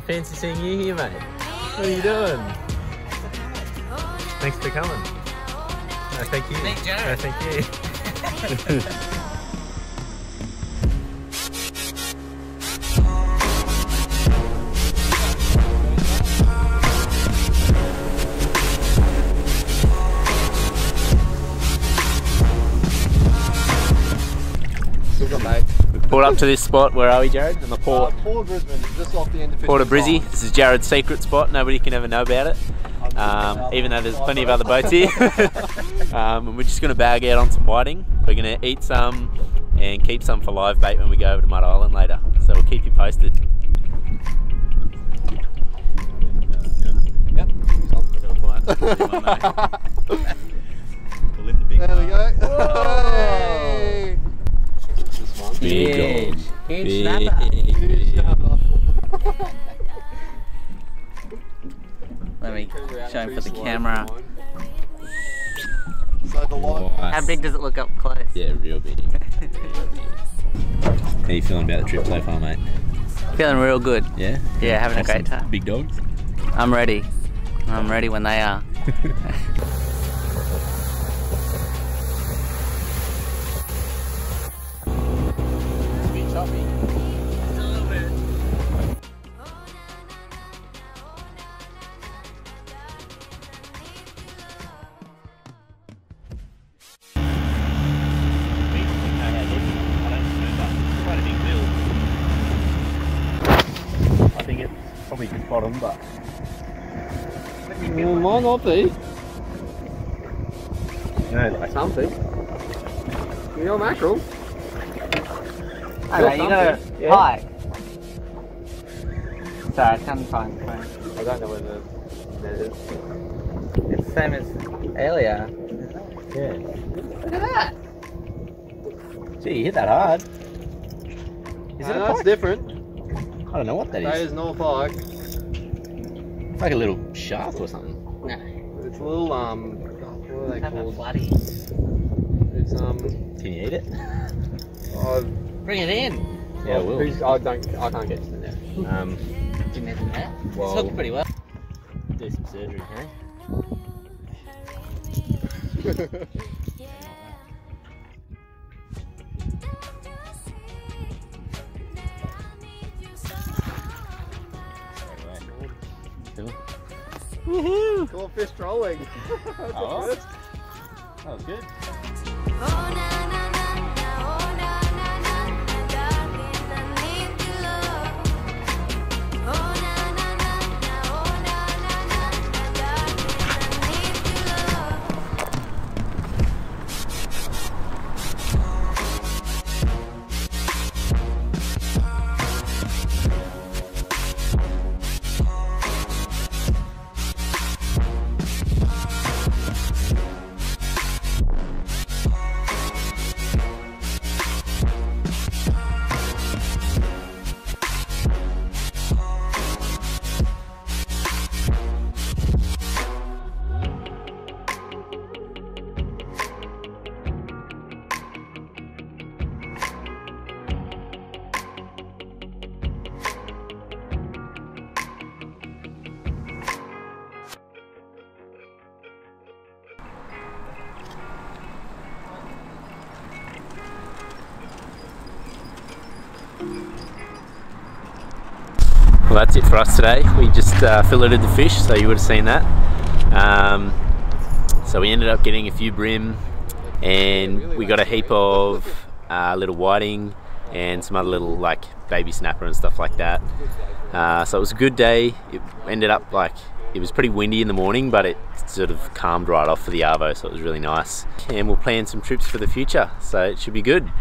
fancy seeing you here, mate. What are you doing? Thanks for coming. No, thank you. Thanks, Jared. No, thank you. Pulled up to this spot. Where are we, Jared? In the port. Port of Brisbane, just off the end of Port of Brizzy. This is Jared's secret spot. Nobody can ever know about it. Even though there's plenty of other boats here. And we're just going to bag out on some whiting. We're going to eat some and keep some for live bait when we go over to Mud Island later. So we'll keep you posted. Yep. There we go. Hey. Big gold. Huge snapper. Let me show him for the camera. So the line. How big does it look up close? Yeah, real big. How you feeling about the trip so far, mate? Feeling real good. Yeah? Yeah, having a great time. Big dogs? I'm ready. I'm ready when they are. I think it's probably just bottom, but Well, might not be. no, like Something. You know, mackerel. Okay, you gotta Yeah. hike. Sorry, I can't find the phone. I don't know whether that is. It's the same as earlier. yeah. Look at that. Gee, you hit that hard. Is it a That's pike? different. I don't know what that That is. is not a pike. It's like a little shaft or something. No. It's a little what are they Have a called? bloody. It's Can you eat it? I've, Bring it in. Yeah, I will. I can't get to the net. Do you need the net? It's Well- hooked pretty well. Do some surgery, hey? Woohoo! Cool fish trolling. That's Oh. the first. That was good. Well, that's it for us today. We just filleted the fish, so you would have seen that. So we ended up getting a few bream, and we got a heap of little whiting and some other little like baby snapper and stuff like that. So it was a good day. It ended up like, it was pretty windy in the morning, but it sort of calmed right off for the arvo, so it was really nice. And we'll plan some trips for the future, so it should be good.